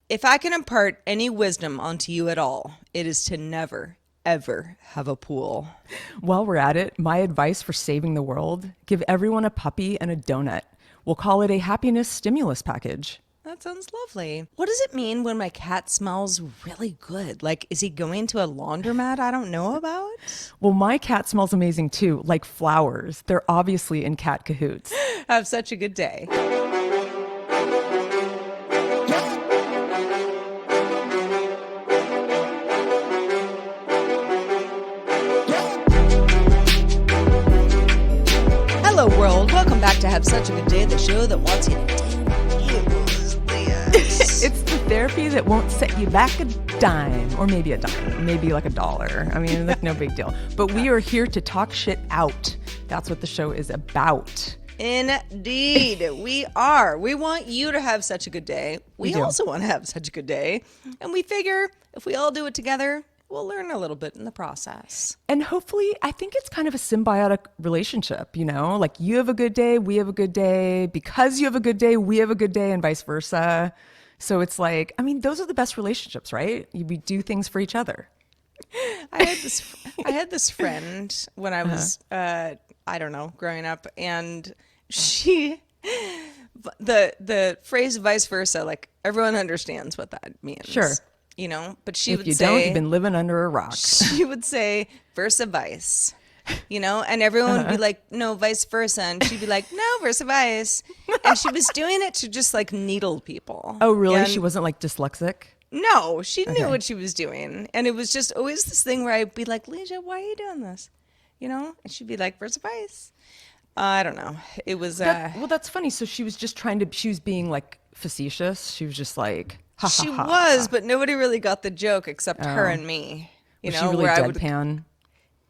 If I can impart any wisdom onto you at all, it is to never, ever have a pool. While we're at it, my advice for saving the world, give everyone a puppy and a donut. We'll call it a happiness stimulus package. That sounds lovely. What does it mean when my cat smells really good? Like, is he going to a laundromat I don't know about? Well, my cat smells amazing too, like flowers. They're obviously in cat cahoots. Have such a good day. Hello, world. Welcome back to Have Such a Good Day, the show that wants you to It's the therapy that won't set you back a dime, or maybe a dime, maybe like $1. I mean, like no big deal. But we are here to talk shit out. That's what the show is about. Indeed, we are. We want you to have such a good day. We do. also want to have such a good day. And we figure if we all do it together, we'll learn a little bit in the process. And hopefully, I think it's kind of a symbiotic relationship, you know? Like you have a good day, we have a good day. Because you have a good day, we have a good day, and vice versa. So it's like, I mean, those are the best relationships, right? We do things for each other. I had this friend when I was, I don't know, growing up, and the phrase vice versa, like everyone understands what that means. Sure. You know, but she If would you say, don't, you've been living under a rock. she would say versa vice, you know, and everyone would be like, no, vice versa. And she'd be like, no, versa vice. And she was doing it to just like needle people. Oh, really? And She wasn't like dyslexic? no, she knew Okay. what she was doing. And it was just always this thing where I'd be like, Leisha, why are you doing this? You know? And she'd be like, versa vice. I don't know. It was, Well, that's funny. So she was just she was being like facetious. She was just like, ha ha she ha. was, but nobody really got the joke except her and me. You Was know, she really where I would deadpan?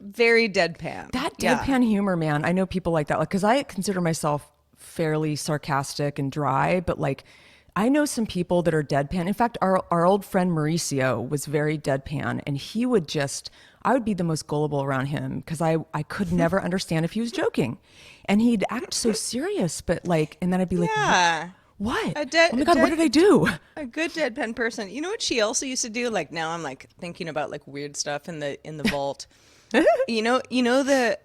very deadpan. That Yeah. deadpan humor, man. I know people like that. Like, because I consider myself fairly sarcastic and dry, but like, I know some people that are deadpan. In fact, our old friend Mauricio was very deadpan, and he would just, I would be the most gullible around him because I could never understand if he was joking. And he'd act so serious, but like, and then I'd be like, Yeah. what? A dead- Oh my God, what dead- did I do? A good deadpan person. You know what she also used to do? Like now I'm like thinking about like weird stuff in the vault. you know the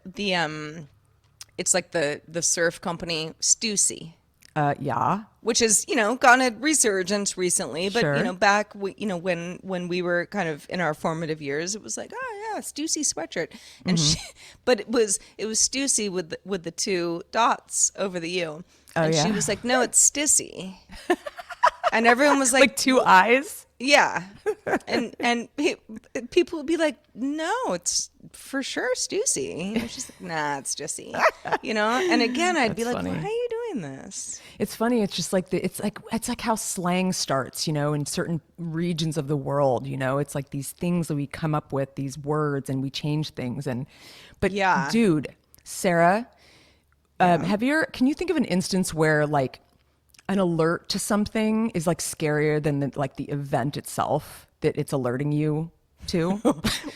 it's like the surf company Stussy, Yeah. which has, you know, gone a resurgence recently, but Sure. you know, back you know, when we were kind of in our formative years, it was like, oh yeah, Stussy sweatshirt. And Mm-hmm. but it was Stussy with the two dots over the U. Oh, And she yeah. was like, no, it's Stissy. And everyone was Like two eyes. yeah. And people would be like, no, it's for sure Stussy. And she's like, nah, it's Stussy. You know? And again, I'd be That's like, funny. why are you doing this? It's funny. It's just like it's like how slang starts, you know, in certain regions of the world. You know, it's like these things that we come up with, these words, and we change things. But Yeah. dude, Sarah, can you think of an instance where like an alert to something is like scarier than the event itself that it's alerting you to?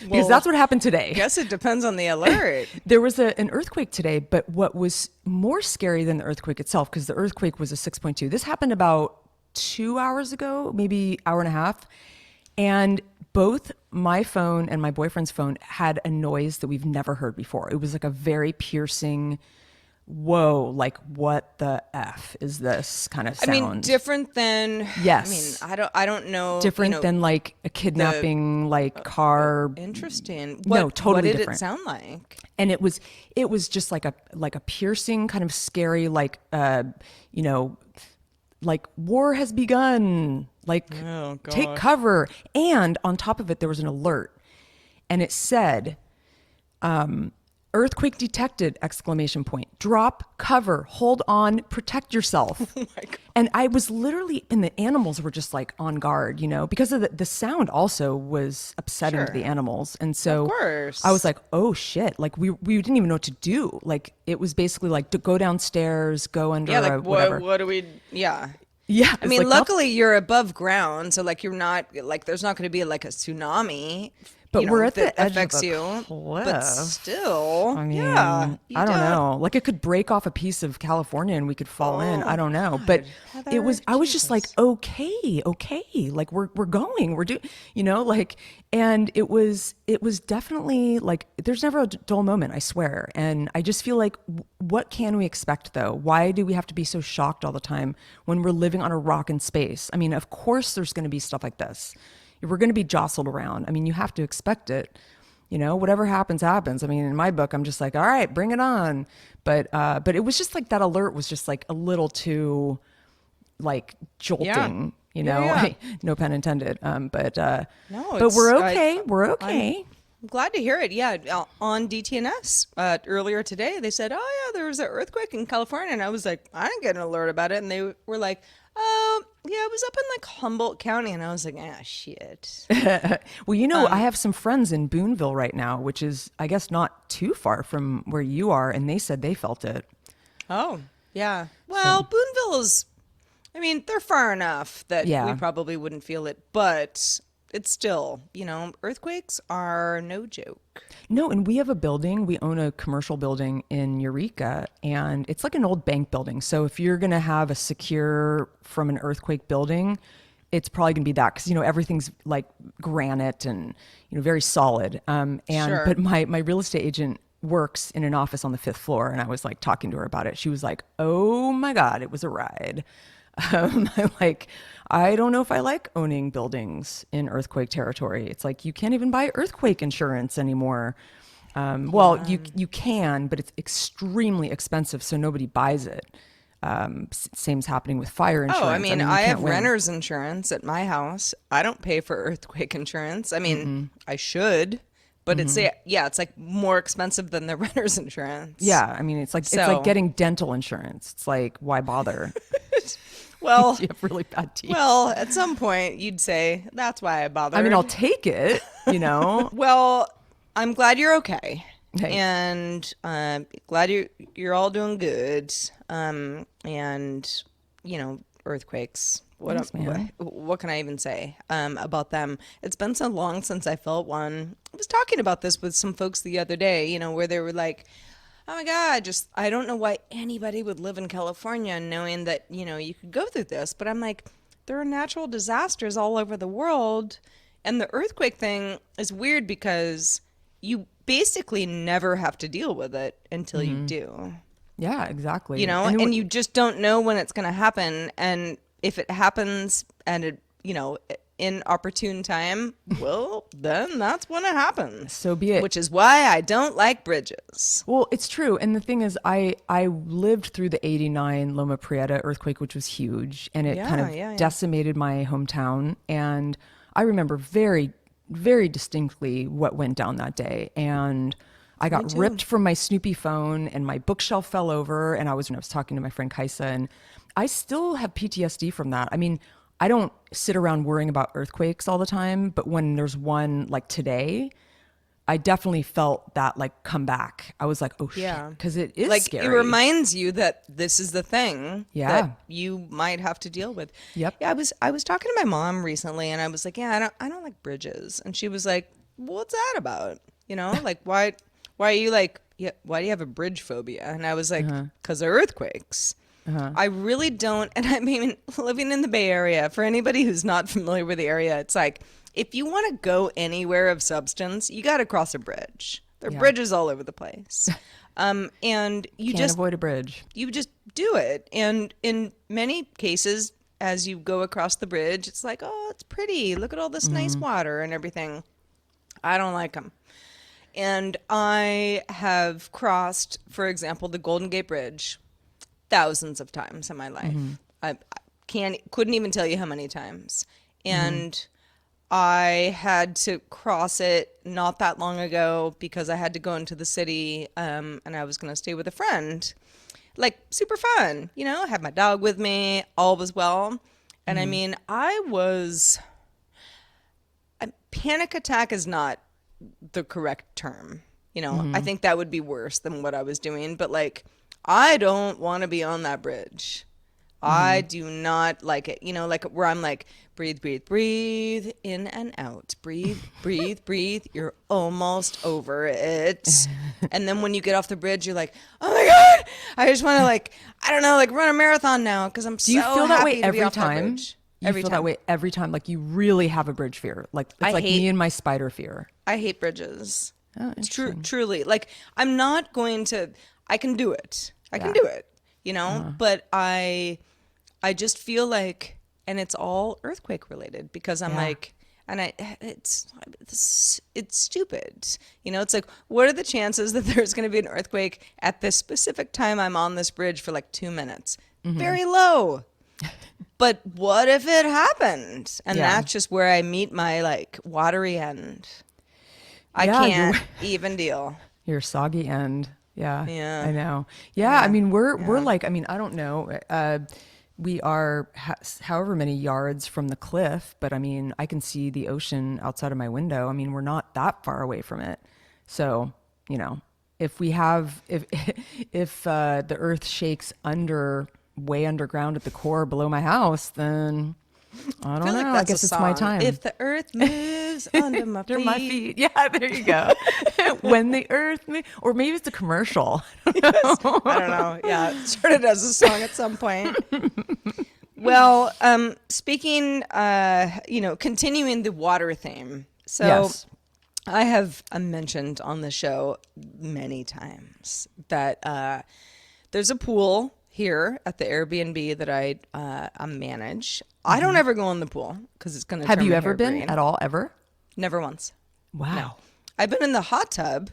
Because that's what happened today. I guess it depends on the alert. There was an earthquake today, but what was more scary than the earthquake itself, because the earthquake was a 6.2. This happened about 2 hours ago, maybe hour and a half. And both my phone and my boyfriend's phone had a noise that we've never heard before. It was like a very piercing, whoa, like what the F is this kind of I sound? mean, different than Yes. I mean, I don't know. Different you know, than like a kidnapping, like car. interesting. No, totally What did different. it sound like? And it was just like a piercing kind of scary, like you know, like war has begun, like Oh, take gosh. cover. And on top of it there was an alert, and it said earthquake detected, exclamation point, drop cover, hold on, protect yourself. Oh my God. And I was literally, and the animals were just like on guard, you know, because of the sound also was upsetting to Sure. the animals. And so Of course. I was like, oh shit. Like we didn't even know what to do. Like it was basically like to go downstairs, go under Yeah, a like whatever. what do we? Yeah. Yeah. I mean, luckily you're above ground, so like you're not like there's not going to be like a tsunami. But we're at that the edge of affects a you. But cliff. still, I yeah, mean, you I don't don't. know. Like it could break off a piece of California and we could fall in. I Oh don't know. But God, Heather, I was just like, Jesus. okay, okay. Like we're going. We're doing, like, and it was definitely like there's never a dull moment, I swear. And I just feel like what can we expect though? Why do we have to be so shocked all the time when we're living on a rock in space? I mean, of course there's going to be stuff like this. We're going to be jostled around. I mean, you have to expect it. Whatever happens, happens. I mean, in my book, I'm just like, all right, bring it on. But it was just like that alert was just like a little too like Yeah, jolting, yeah, yeah. no pun intended. No, But we're it's okay. We're I'm okay. glad to hear it. Yeah, on DTNS earlier today, they said, "Oh yeah, there was an earthquake in California," and I was like, "I didn't get an alert about it," and they were like, "Oh yeah, it was up in like Humboldt County," and I was like, "Ah, shit." Well, I have some friends in Boonville right now, which is, I guess, not too far from where you are, and they said they felt it. Oh yeah. So, Well, Boonville is. I mean, they're far enough that we yeah. probably wouldn't feel it, but it's still, earthquakes are no joke. No, and we have a building. We own a commercial building in Eureka, and it's like an old bank building. So if you're going to have a secure from an earthquake building, it's probably going to be that because everything's like granite and very solid. Sure. But my real estate agent works in an office on the fifth floor, and I was like talking to her about it. She was like, "Oh my God, it was a ride." I'm like, I don't know if I like owning buildings in earthquake territory. It's like you can't even buy earthquake insurance anymore. Well, Yeah. you can, but it's extremely expensive, so nobody buys it. Same's happening with fire Oh, I insurance. I mean, mean, you I can't have win. renter's insurance at my house. I don't pay for earthquake insurance. I mean, I should, but it's like more expensive than the renter's insurance. Yeah, I mean, it's like So, getting dental insurance. It's like why bother? well, You have really bad teeth. well, at some point you'd say that's why I I mean, I'll bothered. take it. Well, I'm glad you're okay, Hey, and glad you're all doing good. And earthquakes. thanks, man. What can I even say about them? It's been so long since I felt one. I was talking about this with some folks the other day. Where they were like, "Oh my God, just I don't know why anybody would live in California knowing that you could go through this." But I'm like, there are natural disasters all over the world, and the earthquake thing is weird because you basically never have to deal with it until you do. Yeah, exactly. And you just don't know when it's going to happen. And if it happens at in opportune time, well, then that's when it happens. So be it. Which is why I don't like bridges. Well, it's true. And the thing is, I lived through the 89 Loma Prieta earthquake, which was huge, and it kind Yeah, of yeah, yeah. decimated my hometown. And I remember very, very distinctly what went down that day. And I Me got too. ripped from my Snoopy phone, and my bookshelf fell over. And when I was talking to my friend Kaisa, and I still have PTSD from that. I mean, I don't sit around worrying about earthquakes all the time, but when there's one like today, I definitely felt that like come back. I was like, oh shit, Yeah. because it is Like it scary. reminds you that this is the thing Yeah. that you might have to deal with. Yep. Yeah, I was talking to my mom recently and I was like, "Yeah, I don't like bridges." And she was like, "What's that about?" Like why are you like, yeah, why do you have a bridge phobia? And I was like, "'Cause of earthquakes." I really don't. And I mean, living in the Bay Area, for anybody who's not familiar with the area, it's like if you want to go anywhere of substance, you got to cross a bridge. There are Yeah. bridges all over the place. And Can't avoid a bridge. you just do it. And in many cases, as you go across the bridge, it's like, oh, it's pretty. Look at all this nice water and everything. I don't like them. And I have crossed, for example, the Golden Gate Bridge thousands of times in my life. I couldn't even tell you how many times. And I had to cross it not that long ago because I had to go into the city and I was going to stay with a friend. Like super fun, I had my dog with me, all was well. And I mean, panic attack is not the correct term. I think that would be worse than what I was doing. But like, I don't want to be on that bridge. I do not like it. You know, like where I'm like, breathe, breathe, breathe, in and out. Breathe, breathe, breathe. You're almost over it. And then when you get off the bridge, you're like, oh my God, I just want to like, I don't know, like run a marathon now because I'm Do you so feel that way happy to be every off that time? bridge. You Every feel time. that way every time? Like you really have a bridge fear. Like it's I like hate me and my spider fear. I hate bridges. Oh, It's interesting. truly. Like I'm not going to. I can do it. I can Yeah. do it. You know. But I just feel like, and it's all earthquake related because I'm Yeah. like, and it's stupid. You know, it's like, what are the chances that there's going to be an earthquake at this specific time I'm on this bridge for like 2 minutes? Very low. But what if it happened? And Yeah. that's just where I meet my like watery end. I Yeah, can't even deal. your soggy end. Yeah. Yeah. I know. Yeah, I mean we're like, I mean, I don't know. We are however many yards from the cliff, but I mean, I can see the ocean outside of my window. I mean, we're not that far away from it. So, you know, if we have if the earth shakes way underground at the core below my house, then I I don't feel like know. I that's a guess it's my song. time. If the earth moves under my Under feet. my feet. Yeah, there you go. When the earth or maybe it's a commercial. I don't know. Yeah, it started as a song at some point. Well, speaking, continuing the water theme. So Yes. I have mentioned on the show many times that there's a pool here at the Airbnb that I manage. I don't ever go in the pool because it's going to Have turn you my ever hair been green. at all ever? Never once. Wow. I've been in the hot tub,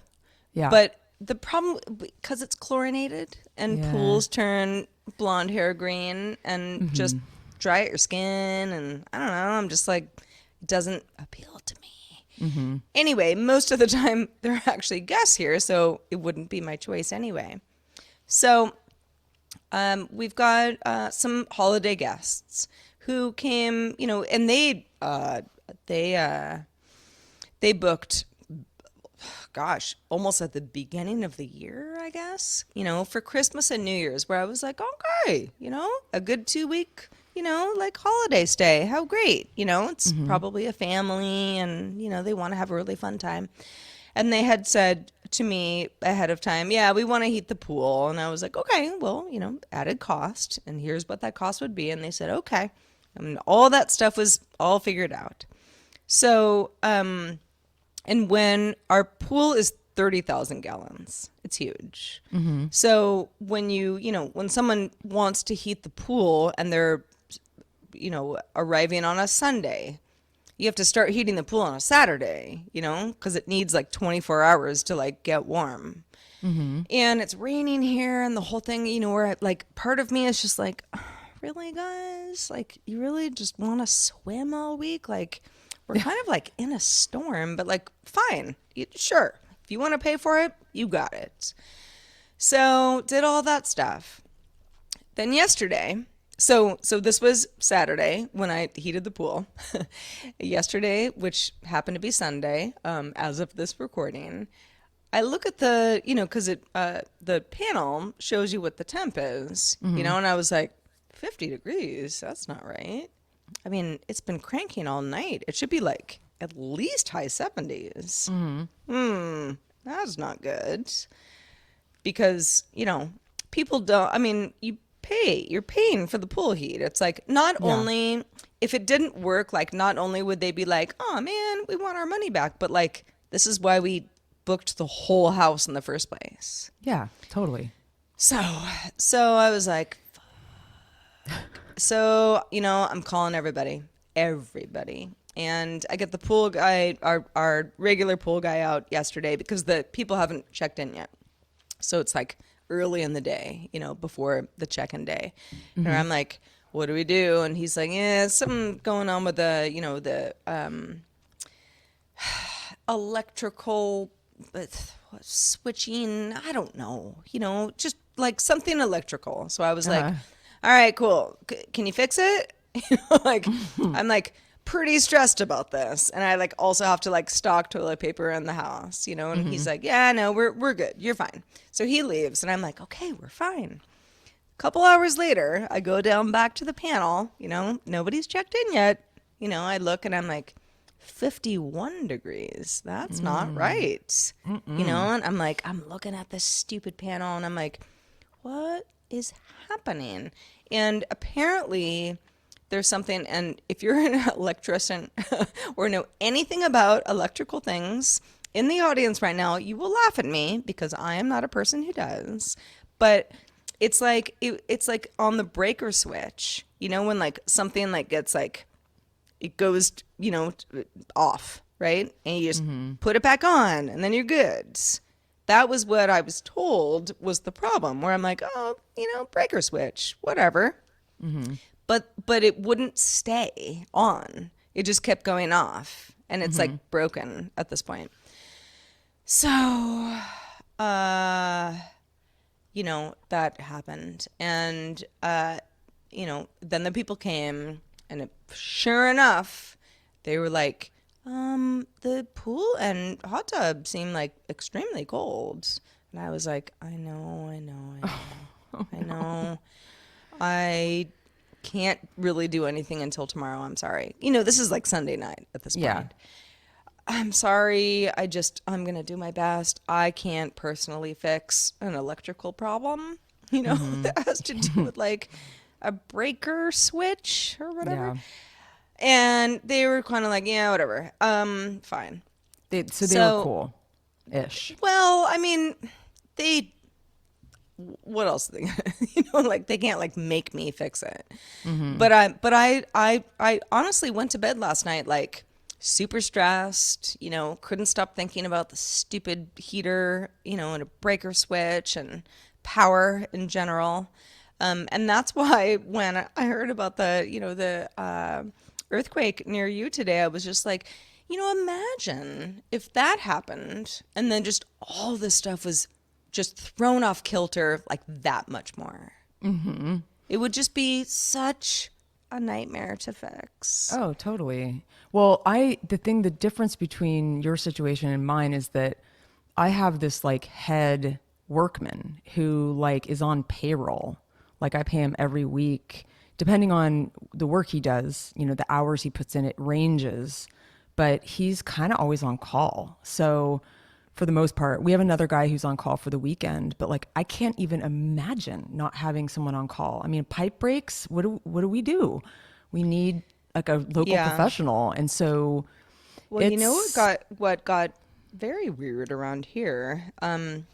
Yeah. but the problem, because it's chlorinated and Yeah. pools turn blonde hair green and just dry out your skin, and I don't know, I'm just like, it doesn't appeal to me. Anyway, most of the time there are actually guests here, so it wouldn't be my choice anyway. So we've got some holiday guests who came, you know, and they booked, gosh, almost at the beginning of the year, I guess, you know, for Christmas and New Year's, where I was like, okay, you know, a good 2 week, you know, like holiday stay. How great. You know, it's probably a family and, you know, they want to have a really fun time. And they had said to me ahead of time, yeah, we want to heat the pool. And I was like, okay, well, you know, added cost. And here's what that cost would be. And they said, okay. And all that stuff was all figured out. So, and when our pool is 30,000 gallons, it's huge. So when when someone wants to heat the pool and they're, you know, arriving on a Sunday, you have to start heating the pool on a Saturday, you know, because it needs like 24 hours to like get warm. And it's raining here and the whole thing, you know, where like part of me is just like, really, guys? Like, you really just want to swim all week? Like, we're kind of like in a storm, but like, fine. Sure. If you want to pay for it, you got it. So did all that stuff. Then yesterday, so this was Saturday when I heated the pool. Yesterday, which happened to be Sunday, as of this recording, I look at the, you know, because the panel shows you what the temp is, you know, and I was like, 50 degrees, that's not right. I mean, it's been cranking all night. It should be like at least high 70s. That's not good. Because, you know, people don't, I mean, you're paying for the pool heat. It's like, not only, if it didn't work, like, not only would they be like, oh man, we want our money back, but like, this is why we booked the whole house in the first place. Yeah, totally. So I was like, so, you know, I'm calling everybody. And I get the pool guy, our regular pool guy out yesterday because the people haven't checked in yet. So it's like early in the day, you know, before the check-in day. And I'm like, what do we do? And he's like, yeah, something going on with the, you know, the electrical switching. I don't know, you know, just like something electrical. So I was like, all right, cool. Can you fix it? You know, like, I'm like pretty stressed about this. And I like also have to like stock toilet paper in the house, you know, and he's like, yeah, no, we're good. You're fine. So he leaves and I'm like, okay, we're fine. Couple hours later, I go down back to the panel, nobody's checked in yet. I look and I'm like, 51 degrees. That's not right. And I'm like, I'm looking at this stupid panel and I'm like, what is happening? And apparently there's something, and if you're an electrician or know anything about electrical things in the audience right now, you will laugh at me because I am not a person who does. But it's like it's like on the breaker switch, when like something like gets like it goes, off, right? And you just put it back on and then you're good. That was what I was told was the problem, where I'm like, oh, breaker switch, whatever. But it wouldn't stay on. It just kept going off, and it's like broken at this point. So, that happened, and then the people came, and sure enough, they were like, the pool and hot tub seem like extremely cold. And I was like, I know. I know. I can't really do anything until tomorrow. I'm sorry. This is like Sunday night at this point. Yeah. I'm sorry. I'm going to do my best. I can't personally fix an electrical problem, that has to do with like a breaker switch or whatever. Yeah. And they were kind of like, yeah, whatever. Fine. So they were cool-ish. Well, I mean, what else? Like they can't like make me fix it. But I honestly went to bed last night like super stressed. Couldn't stop thinking about the stupid heater, and a breaker switch and power in general. And that's why when I heard about the earthquake near you today, I was just like, imagine if that happened and then just all this stuff was just thrown off kilter like that much more. It would just be such a nightmare to fix. Oh, totally. Well, the difference between your situation and mine is that I have this like head workman who like is on payroll. Like I pay him every week. Depending on the work he does, the hours he puts in, it ranges, but he's kind of always on call. So for the most part, we have another guy who's on call for the weekend, but like I can't even imagine not having someone on call. I mean, pipe breaks, what do we do? We need like a local professional. And so well, what got very weird around here. And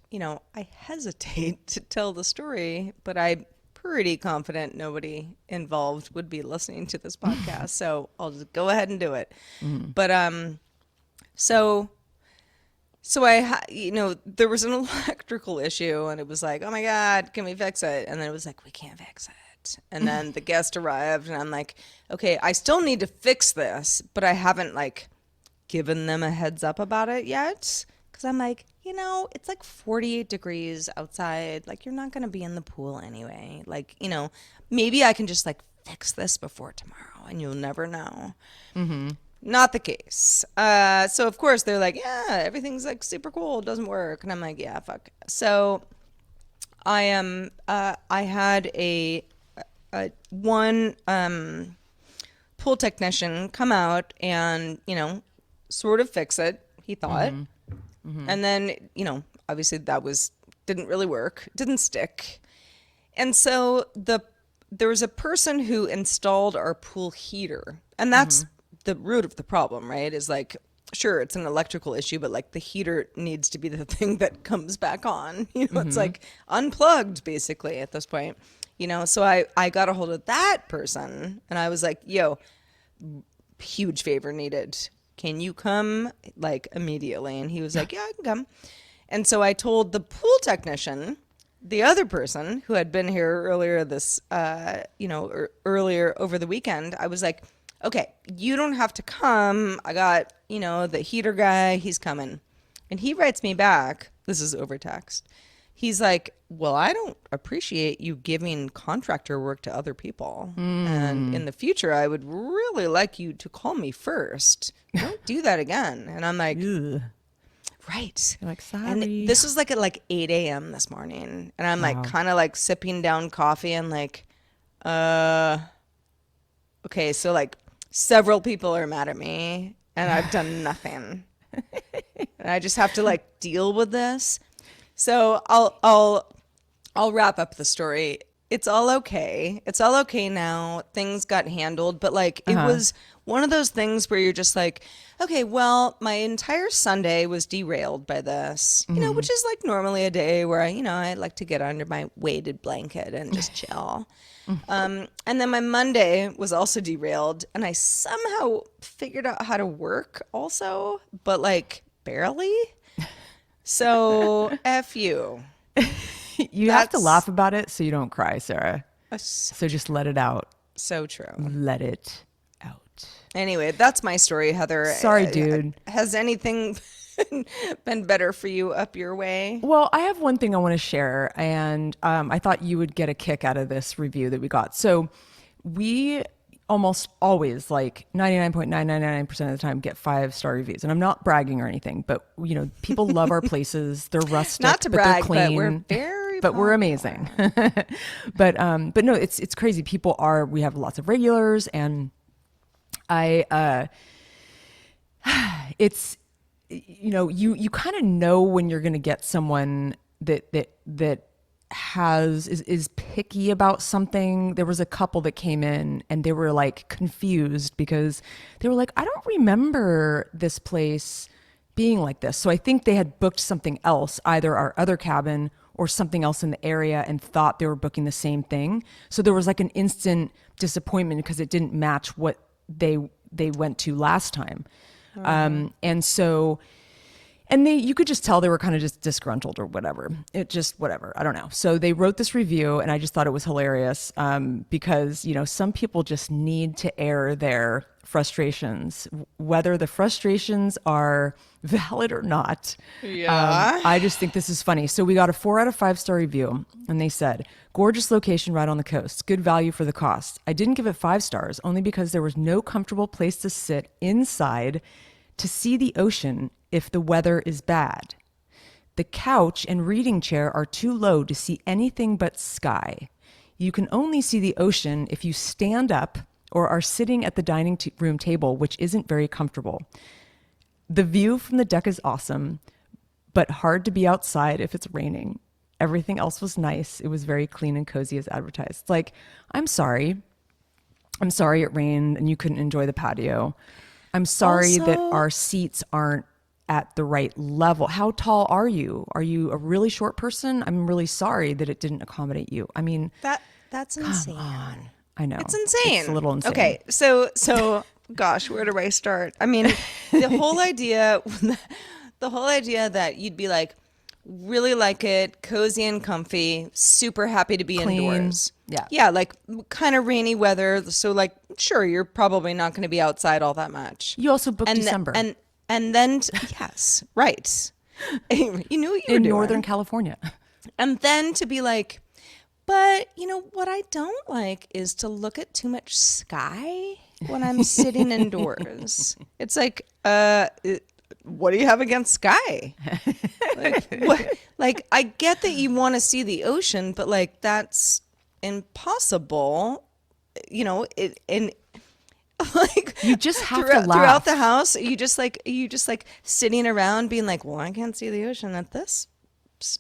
I hesitate to tell the story, but I'm pretty confident nobody involved would be listening to this podcast. So I'll just go ahead and do it. But so there was an electrical issue, and it was like, oh my God, can we fix it? And then it was like, we can't fix it. And then the guest arrived, and I'm like, okay, I still need to fix this, but I haven't like given them a heads up about it yet. Because I'm like, it's like 48 degrees outside. Like, you're not going to be in the pool anyway. Like, maybe I can just like fix this before tomorrow and you'll never know. Not the case. So, of course, they're like, yeah, everything's like super cool. It doesn't work. And I'm like, yeah, fuck. So I had a one pool technician come out and, sort of fix it, he thought. And then, obviously that didn't really work, didn't stick. And so there was a person who installed our pool heater, and that's the root of the problem, right? Is like, sure, it's an electrical issue, but like the heater needs to be the thing that comes back on. It's like unplugged basically at this point, so I got a hold of that person and I was like, yo, huge favor needed. Can you come like immediately? And he was like, yeah, I can come. And so I told the pool technician, the other person who had been here earlier earlier over the weekend, I was like, okay, you don't have to come. I got, the heater guy, he's coming. And he writes me back, this is over text. He's like, well, I don't appreciate you giving contractor work to other people. And in the future, I would really like you to call me first. Don't do that again. And I'm like, ugh. Right. You're like, And sorry. this was like at like 8 a.m. this morning. And I'm like Wow. kind of like sipping down coffee and like, uh, okay, so like several people are mad at me and I've done nothing. And I just have to like deal with this. So I'll wrap up the story. It's all okay. It's all okay now. Things got handled, but like it Uh-huh. was one of those things where you're just like, okay, well, my entire Sunday was derailed by this, which is like normally a day where I like to get under my weighted blanket and just chill. And then my Monday was also derailed, and I somehow figured out how to work also, but like barely. So F you. You have to That's laugh about it so you don't cry, Sarah. so So just let it out. So true. Let it out. Anyway, that's my story, Heather. Sorry, dude. Has anything been better for you up your way? Well, I have one thing I want to share, and I thought you would get a kick out of this review that we got. So we almost always, like 99.999% of the time, get 5-star reviews. And I'm not bragging or anything, but people love our places. They're rustic, Not to but they're brag, clean. but we're very but we're popular. amazing. but no, it's crazy. We have lots of regulars, and I it's you kind of know when you're going to get someone that is picky about something. There was a couple that came in and they were like confused because they were like, I don't remember this place being like this. So I think they had booked something else, either our other cabin or something else in the area, and thought they were booking the same thing. So there was like an instant disappointment because it didn't match what they went to last time. And so, and you could just tell they were kind of just disgruntled or whatever. Whatever. I don't know. So they wrote this review, and I just thought it was hilarious because, some people just need to air their frustrations, whether the frustrations are valid or not. Yeah. I just think this is funny. So we got a 4 out of 5-star review, and they said, gorgeous location right on the coast. Good value for the cost. I didn't give it 5 stars only because there was no comfortable place to sit inside to see the ocean if the weather is bad. The couch and reading chair are too low to see anything but sky. You can only see the ocean if you stand up or are sitting at the dining room table, which isn't very comfortable. The view from the deck is awesome, but hard to be outside if it's raining. Everything else was nice. It was very clean and cozy as advertised. It's like, I'm sorry. I'm sorry it rained and you couldn't enjoy the patio. I'm sorry that Also, our seats aren't at the right level. How tall are you? Are you a really short person? I'm really sorry that it didn't accommodate you. I mean, that's insane. I know. It's insane. It's a little insane. Okay, so gosh, where do I start? I mean, the whole idea the whole idea that you'd be like really like it, cozy and comfy, super happy to be Clean. indoors. Yeah. Yeah, like kind of rainy weather, so like sure, you're probably not going to be outside all that much. You also booked December And then yes, right. You knew what you were in doing. Northern California. And then to be like, but what I don't like is to look at too much sky when I'm sitting indoors. It's like, what do you have against sky? Like, what? Like, I get that you want to see the ocean, but like that's impossible. And like You just have to throughout laugh. the house, you just like sitting around being like, well, I can't see the ocean at this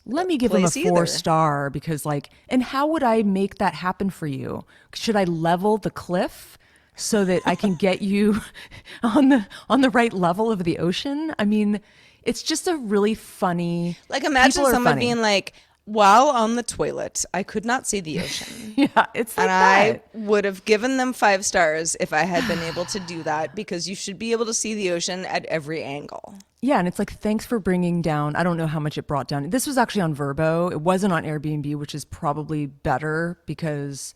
Let me give him a place either. 4-star because and how would I make that happen for you? Should I level the cliff so that I can get you on the right level of the ocean? I mean, it's just a really funny. Like imagine People are someone funny. being like, while on the toilet, I could not see the ocean. Yeah, it's like And I that. would have given them 5 stars if I had been able to do that because you should be able to see the ocean at every angle. Yeah, and it's like, thanks for bringing down. I don't know how much it brought down. This was actually on Vrbo. It wasn't on Airbnb, which is probably better because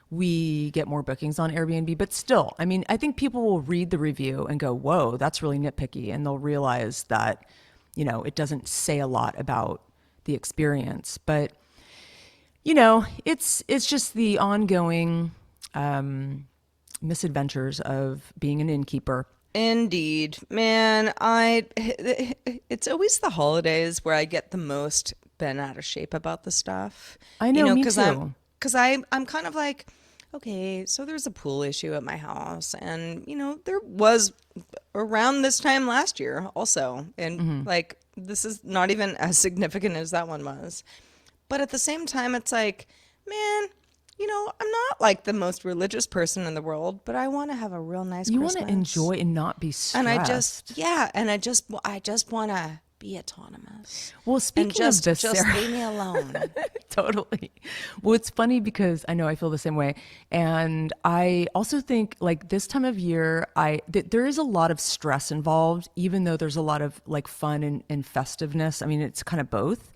we get more bookings on Airbnb. But still, I mean, I think people will read the review and go, whoa, that's really nitpicky. And they'll realize that, it doesn't say a lot about the experience. But, it's just the ongoing misadventures of being an innkeeper. Indeed, man. It's always the holidays where I get the most bent out of shape about the stuff. I You know, know, me because too. I'm kind of like, okay, so there's a pool issue at my house, and there was around this time last year also, and like this is not even as significant as that one was. But at the same time, it's like, man, I'm not like the most religious person in the world, but I want to have a real nice You want to Christmas. enjoy and not be And I just, stressed. yeah, and I just want to be autonomous Well, and speaking of just this, just Sarah, leave me alone. totally. Well, it's funny because I know I feel the same way. And I also think like this time of year, there is a lot of stress involved, even though there's a lot of like fun and festiveness. I mean, it's kind of both.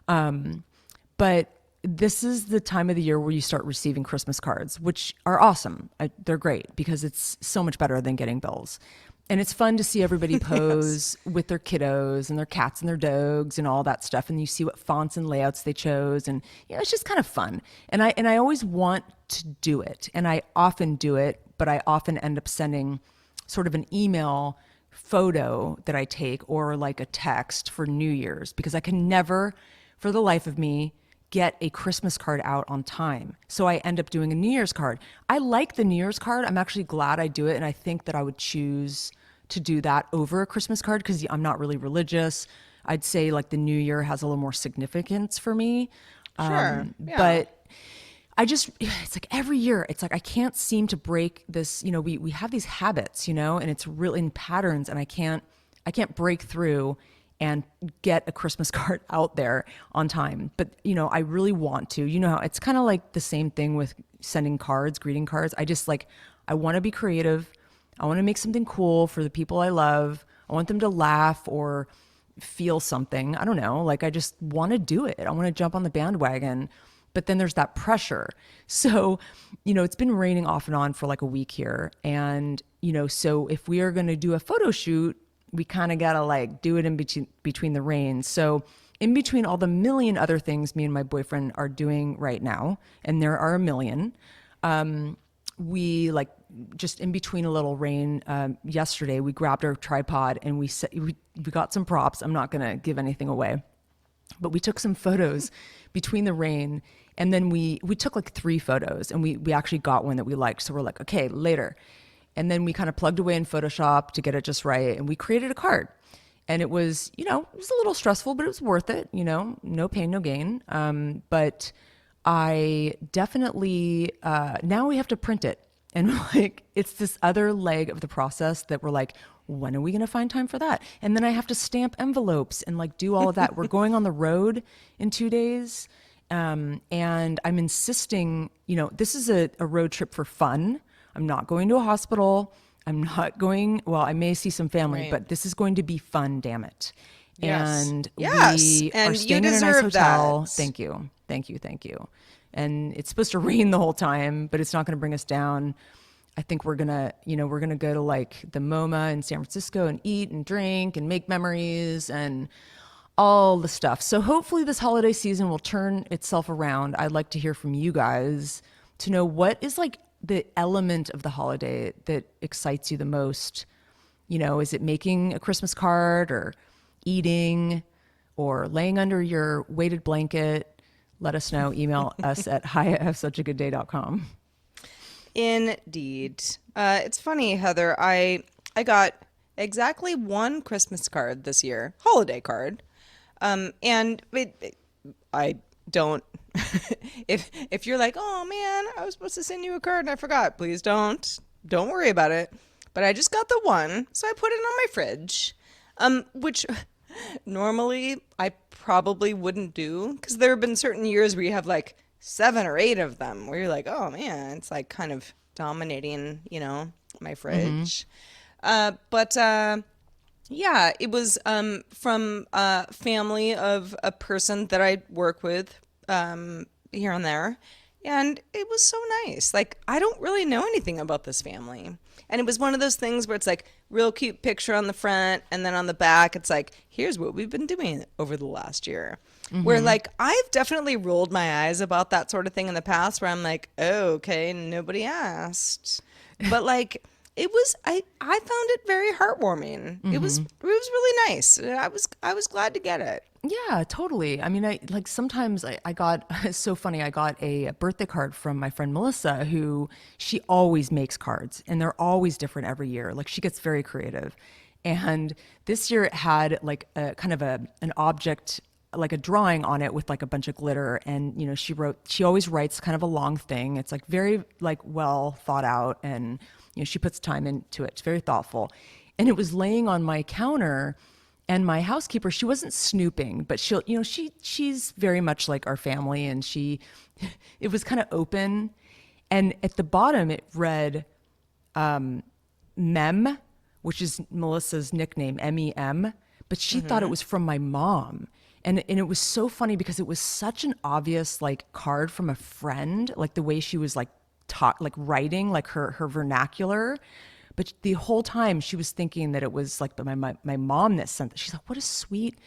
But this is the time of the year where you start receiving Christmas cards, which are awesome. They're great because it's so much better than getting bills. And it's fun to see everybody Yes. pose with their kiddos and their cats and their dogs and all that stuff. And you see what fonts and layouts they chose. And it's just kind of fun. And I always want to do it. And I often do it, but I often end up sending sort of an email photo that I take or like a text for New Year's because I can never, for the life of me, get a Christmas card out on time. So I end up doing a New Year's card. I like the New Year's card. I'm actually glad I do it. And I think that I would choose to do that over a Christmas card because I'm not really religious. I'd say like the New Year has a little more significance for me. Sure. Yeah. But it's like every year, it's like I can't seem to break this. We have these habits, and it's really in patterns, and I can't break through and get a Christmas card out there on time. But I really want to. You know how it's kind of like the same thing with sending cards, greeting cards. I want to be creative. I want to make something cool for the people I love. I want them to laugh or feel something. I don't know. Like I just want to do it. I want to jump on the bandwagon. But then there's that pressure. So, it's been raining off and on for like a week here. And, so if we are going to do a photo shoot, we kind of got to like do it in between the rains. So, in between all the million other things me and my boyfriend are doing right now, and there are a million, we like just in between a little rain yesterday, we grabbed our tripod and we got some props. I'm not going to give anything away, but we took some photos between the rain, and then we took like 3 photos, and we actually got one that we liked. So we're like, okay, later. And then we kind of plugged away in Photoshop to get it just right, and we created a card. And it was, it was a little stressful, but it was worth it. No pain, no gain. But I definitely now we have to print it, and like it's this other leg of the process that we're like, when are we going to find time for that? And then I have to stamp envelopes and like do all of that. We're going on the road in 2 days. And I'm insisting, this is a road trip for fun. I'm not going to a hospital. I'm not going, well, I may see some family, Right. but this is going to be fun, damn it. Yes. And Yes. we are And you staying in a nice deserve hotel. that. Thank you. Thank you. Thank you. And it's supposed to rain the whole time, but it's not going to bring us down. I think we're gonna go to like the MoMA in San Francisco and eat and drink and make memories and all the stuff. So hopefully this holiday season will turn itself around. I'd like to hear from you guys to know what is like the element of the holiday that excites you the most. Is it making a Christmas card or eating or laying under your weighted blanket? Let us know. Email us at hi@havesuchagagoodday.com. Indeed. It's funny, Heather. I got exactly one Christmas card this year, holiday card. And I don't. If you're like, oh man, I was supposed to send you a card and I forgot, please don't worry about it. But I just got the one, so I put it on my fridge. Which normally I probably wouldn't do because there have been certain years where you have like 7 or 8 of them where you're like, oh man, it's like kind of dominating, my fridge. But yeah, it was from a family of a person that I work with here and there. And it was so nice. Like, I don't really know anything about this family. And it was one of those things where it's like real cute picture on the front, and then on the back, it's like, here's what we've been doing over the last year. Where like I've definitely rolled my eyes about that sort of thing in the past where I'm like, oh, okay, nobody asked. But like I found it very heartwarming. It was really nice. I was glad to get it. Yeah, totally. I mean, I like sometimes I got, it's so funny. I got a birthday card from my friend Melissa, who she always makes cards and they're always different every year. Like she gets very creative. And this year it had like a kind of an object, like a drawing on it with like a bunch of glitter. And, she always writes kind of a long thing. It's like very like well thought out and, she puts time into it. It's very thoughtful. And it was laying on my counter. And my housekeeper, she wasn't snooping, but she's very much like our family, and it was kind of open, and at the bottom it read, Mem, which is Melissa's nickname, MEM, but she thought it was from my mom. And it was so funny because it was such an obvious like card from a friend, like the way she was like like writing, like her vernacular. But the whole time she was thinking that it was like my mom that sent it. She's like, what a sweet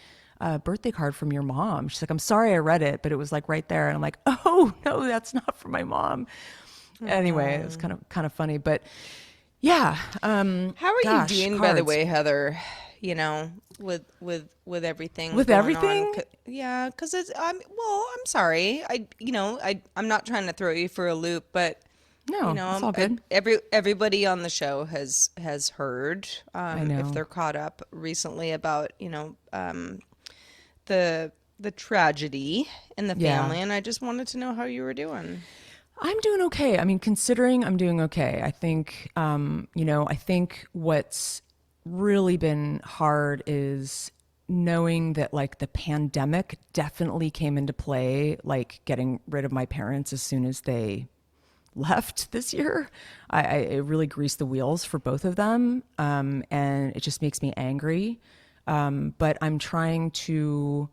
birthday card from your mom. She's like, I'm sorry I read it, but it was like right there. And I'm like, oh no, that's not from my mom. Anyway, it was kind of funny, but yeah. How are Gosh, you doing, by the cards. way, Heather? With everything With going everything? on. Yeah, because I'm sorry. I'm not trying to throw you for a loop, but No, it's all good. everybody on the show has heard, I know. if they're caught up recently, about the tragedy in the Yeah. family, and I just wanted to know how you were doing. I'm doing okay. I mean, considering I'm doing okay, I think, I think what's really been hard is knowing that like the pandemic definitely came into play, like getting rid of my parents as soon as they left this year. It really greased the wheels for both of them. And it just makes me angry. But I'm trying to,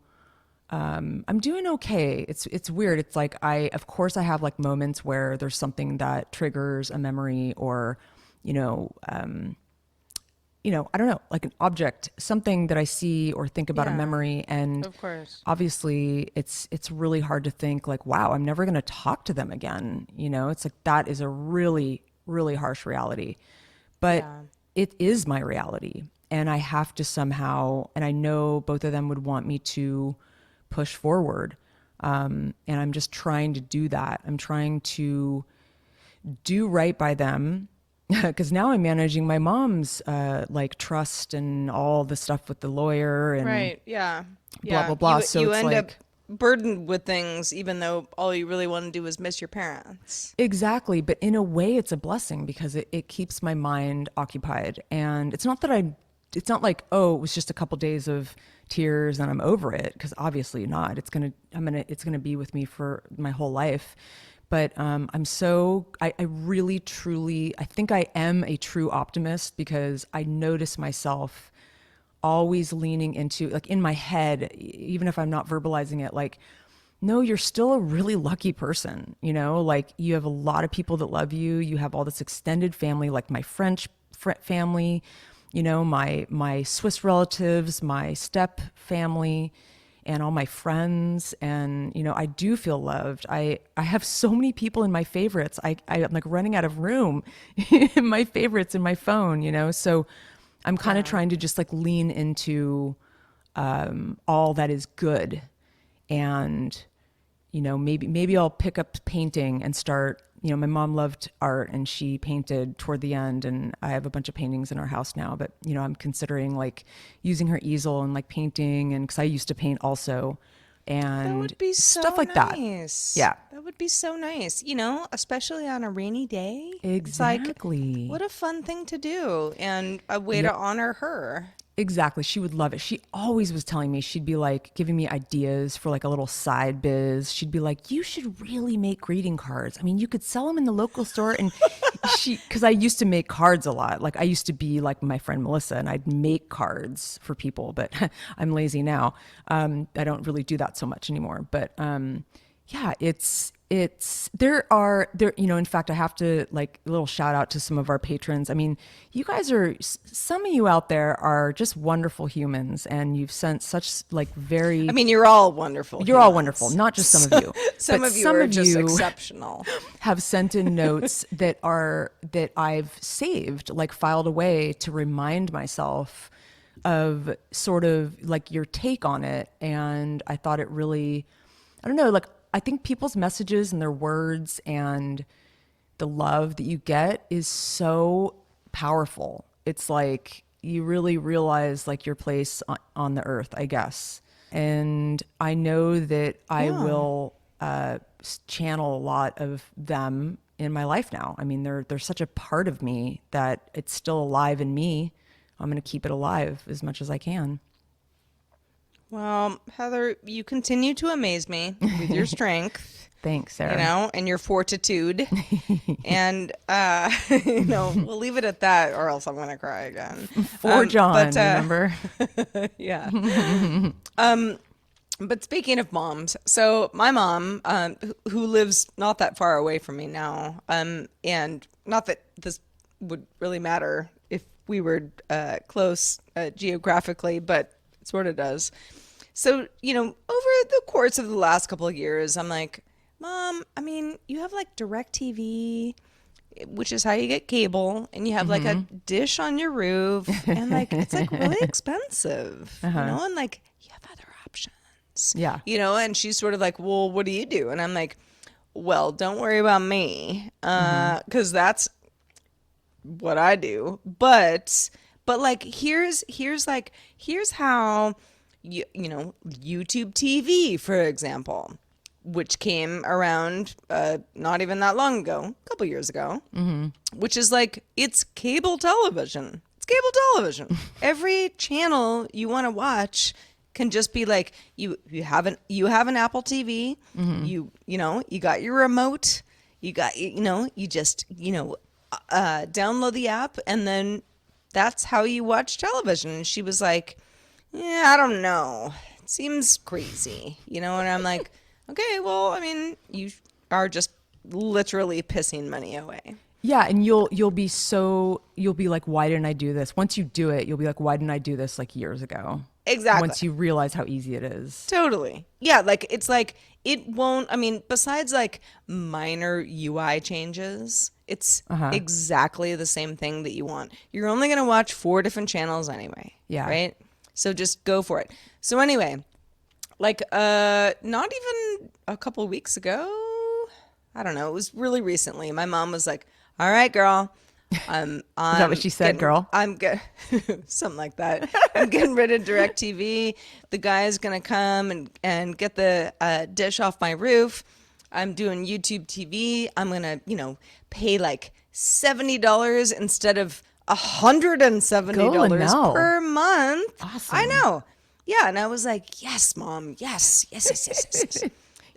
I'm doing okay. It's weird. It's like, of course I have like moments where there's something that triggers a memory or, you know, I don't know, like an object, something that I see or think about a Yeah, memory. And of course. obviously it's really hard to think like, wow, I'm never going to talk to them again. It's like, that is a really, really harsh reality, but Yeah. it is my reality. And I have to somehow, and I know both of them would want me to push forward. And I'm just trying to do that. I'm trying to do right by them because now I'm managing my mom's like trust and all the stuff with the lawyer and Right. Yeah. blah Yeah. blah blah. So You it's end up like burdened with things, even though all you really want to do is miss your parents. exactly, but in a way it's a blessing because it keeps my mind occupied. And it's not like, oh, it was just a couple days of tears and I'm over it, because obviously not. It's gonna be with me for my whole life. But I really truly, I think I am a true optimist because I notice myself always leaning into, like in my head, even if I'm not verbalizing it, like, no, you're still a really lucky person. Like you have a lot of people that love you. You have all this extended family, like my French family, my Swiss relatives, my step family, and all my friends. And, I do feel loved. I have so many people in my favorites. I'm like running out of room in my favorites in my phone, so I'm kind of trying to just like lean into all that is good. And, maybe I'll pick up painting and start, my mom loved art and she painted toward the end, and I have a bunch of paintings in our house now, but, I'm considering like using her easel and like painting, and cause I used to paint also, That and would be so stuff like that. nice. Yeah, That would be so nice, especially on a rainy day. It's like, exactly. what a fun thing to do and a way to Yep. honor her. Exactly. She would love it. She always was telling me, she'd be like giving me ideas for like a little side biz. She'd be like, you should really make greeting cards. I mean, you could sell them in the local store. And because I used to make cards a lot. Like I used to be like my friend Melissa and I'd make cards for people, but I'm lazy now. I don't really do that so much anymore. But yeah, in fact, I have to like a little shout out to some of our patrons. I mean, you guys some of you out there are just wonderful humans, and you've sent such like I very, mean, you're all wonderful you're all humans. wonderful, not just some of you, Some but of you some are of just you exceptional. have sent in notes that I've saved, like filed away to remind myself of sort of like your take on it. And I thought it really, I don't know, like I think people's messages and their words and the love that you get is so powerful. It's like you really realize like your place on the earth, I guess. And I know that I will channel a lot of them in my life now. I mean, they're such a part of me that it's still alive in me. I'm going to keep it alive as much as I can. Well, Heather, you continue to amaze me with your strength. Thanks, Sarah. You know, and your fortitude. And, we'll leave it at that, or else I'm going to cry again. For John, remember? Yeah. But speaking of moms, so my mom, who lives not that far away from me now, and not that this would really matter if we were close geographically, but it sort of does. So, over the course of the last couple of years, I'm like, Mom, I mean, you have like DirecTV, which is how you get cable, and you have like a dish on your roof, and like it's like really expensive, and like you have other options. Yeah. And she's sort of like, well, what do you do? And I'm like, well, don't worry about me, because that's what I do. But like here's how YouTube TV, for example, which came around not even that long ago, a couple years ago, which is like, it's cable television. It's cable television. Every channel you want to watch can just be like, you have an Apple TV, you got your remote, you just download the app, and then that's how you watch television. And she was like, yeah, I don't know. It seems crazy, And I'm like, okay, well, I mean, you are just literally pissing money away. Yeah, and you'll be like, why didn't I do this? Once you do it, you'll be like, why didn't I do this like years ago? Exactly. Once you realize how easy it is. Totally. Yeah, like it's like it won't, I mean, besides like minor UI changes, it's exactly the same thing that you want. You're only going to watch 4 different channels anyway. Yeah. Right? So just go for it. So anyway, like not even a couple weeks ago, I don't know, it was really recently. My mom was like, "All right, girl, I'm Is that what she said, girl? I'm good." Something like that. I'm getting rid of DirecTV. The guy's gonna come and get the dish off my roof. I'm doing YouTube TV. I'm gonna, pay like $70 instead of $170 per month. Awesome. I know. Yeah, and I was like, "Yes, Mom. Yes. You're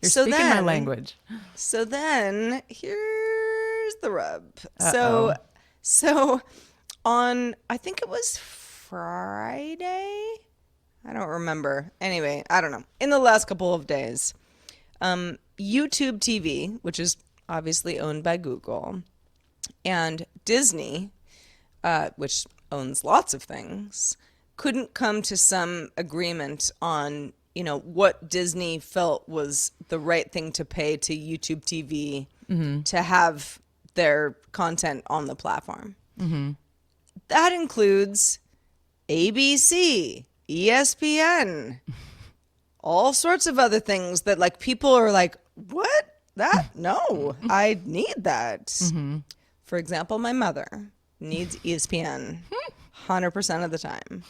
speaking my language. So then here's the rub. Uh-oh. So on, I think it was Friday. I don't remember. Anyway, I don't know. In the last couple of days, YouTube TV, which is obviously owned by Google, and Disney, which owns lots of things, couldn't come to some agreement on, what Disney felt was the right thing to pay to YouTube TV to have their content on the platform. That includes ABC, ESPN, all sorts of other things that like people are like, what? That? No, I need that. For example, my mother needs ESPN 100% of the time.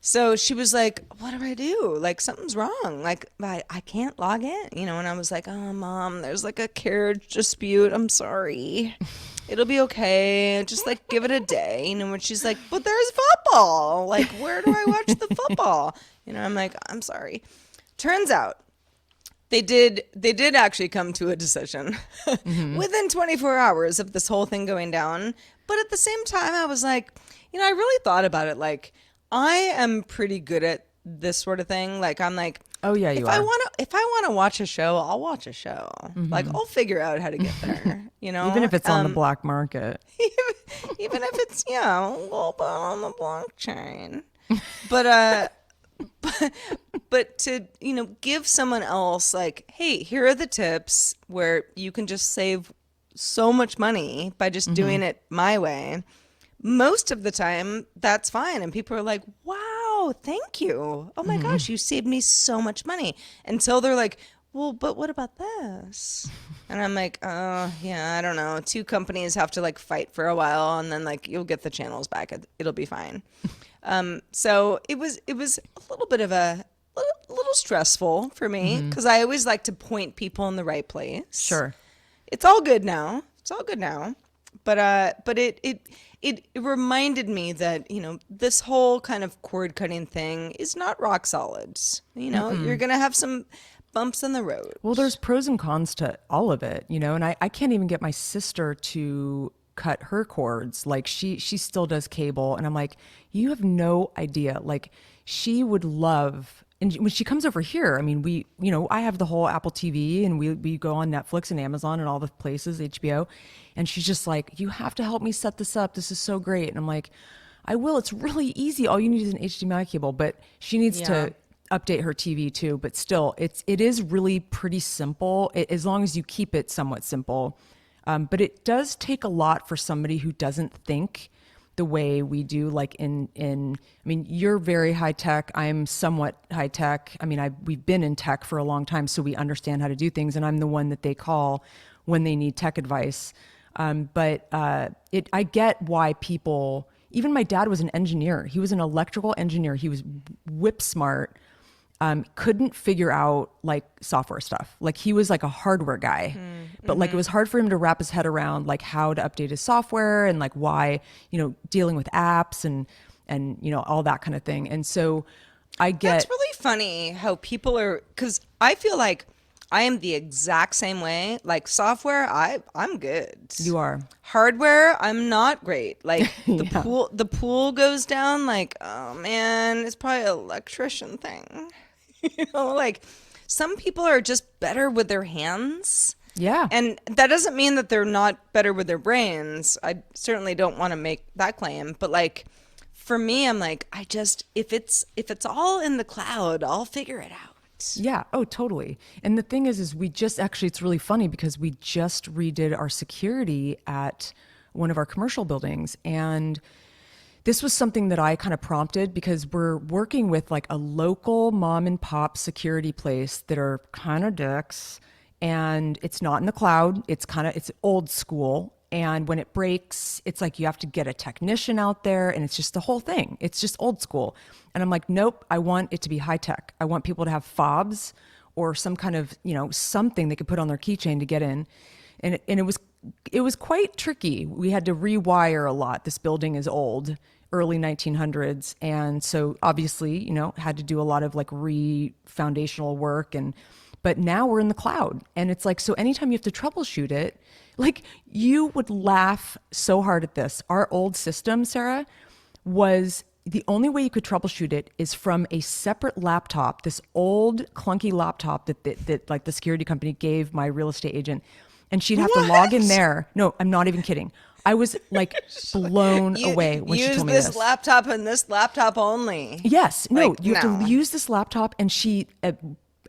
So she was like, what do I do? Like, something's wrong. Like, I can't log in, And I was like, oh, Mom, there's like a carriage dispute. I'm sorry. It'll be okay. Just like give it a day. When she's like, but there's football. Like, where do I watch the football? I'm like, I'm sorry. Turns out they did actually come to a decision within 24 hours of this whole thing going down. But at the same time, I was like, I really thought about it. Like, I am pretty good at this sort of thing. Like I'm like, Oh yeah, you are. if I want to watch a show, I'll watch a show. Like I'll figure out how to get there, you know? Even if it's on the black market. Even if it's, yeah, a little bit on the blockchain. But but to, you know, give someone else like, hey, here are the tips where you can just save so much money by just doing it my way. Most of the time, that's fine. And people are like, wow, thank you. Oh my gosh, you saved me so much money. Until they're like, well, but what about this? And I'm like, yeah, I don't know. Two companies have to like fight for a while, and then like you'll get the channels back. It'll be fine. So it was a little bit of a little stressful for me because I always like to point people in the right place. Sure. It's all good now. It's all good now. But it reminded me that, you know, this whole kind of cord cutting thing is not rock solid. You know, you're gonna have some bumps in the road. Well, there's pros and cons to all of it, you know, and I can't even get my sister to cut her cords. Like she still does cable. And I'm like, you have no idea. Like she would love, and when she comes over here, I mean, we, you know, I have the whole Apple TV and we go on Netflix and Amazon and all the places, HBO. And she's just like, you have to help me set this up. This is so great. And I'm like, I will. It's really easy. All you need is an HDMI cable, but she needs to update her TV too. But still, it is really pretty simple as long as you keep it somewhat simple. But it does take a lot for somebody who doesn't think the way we do. Like I mean, you're very high tech. I'm somewhat high tech. I mean, we've been in tech for a long time, so we understand how to do things. And I'm the one that they call when they need tech advice. But I get why people, even my dad was an engineer. He was an electrical engineer. He was whip smart. Couldn't figure out like software stuff. Like he was like a hardware guy, but like it was hard for him to wrap his head around like how to update his software and like why, you know, dealing with apps and, you know, all that kind of thing. And so That's really funny how people are, because I feel like I am the exact same way. Like software, I'm good. You are. Hardware, I'm not great. Like the pool goes down, like, oh man, it's probably an electrician thing. You know, like some people are just better with their hands. Yeah. And that doesn't mean that they're not better with their brains. I certainly don't want to make that claim, but like for me, I'm like, if it's all in the cloud, I'll figure it out. Yeah. Oh, totally. And the thing is we just actually, it's really funny because we just redid our security at one of our commercial buildings. And this was something that I kind of prompted because we're working with like a local mom and pop security place that are kind of dicks. And it's not in the cloud. It's old school. And when it breaks, it's like you have to get a technician out there and it's just the whole thing. It's just old school. And I'm like, nope, I want it to be high tech. I want people to have fobs or some kind of, you know, something they could put on their keychain to get in. And it was quite tricky. We had to rewire a lot. This building is old, early 1900s. And so obviously, you know, had to do a lot of like foundational work but now we're in the cloud and it's like, so anytime you have to troubleshoot it, like you would laugh so hard at this. Our old system, Sarah, was the only way you could troubleshoot it is from a separate laptop, this old clunky laptop that like the security company gave my real estate agent. And she'd have to log in there. No, I'm not even kidding. I was like blown away when she told me this. Use this laptop and this laptop only. Yes. No, you have to use this laptop. And she,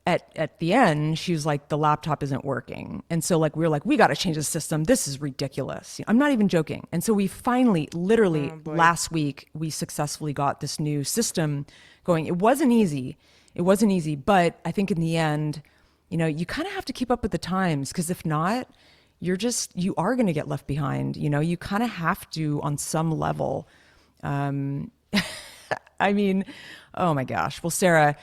at the end, she was like, the laptop isn't working. And so like, we were like, we got to change the system. This is ridiculous. I'm not even joking. And so we finally, literally last week, we successfully got this new system going. It wasn't easy. But I think in the end, you know, you kind of have to keep up with the times because if not, you are going to get left behind. You know, you kind of have to on some level. I mean, oh my gosh. Well, Sarah,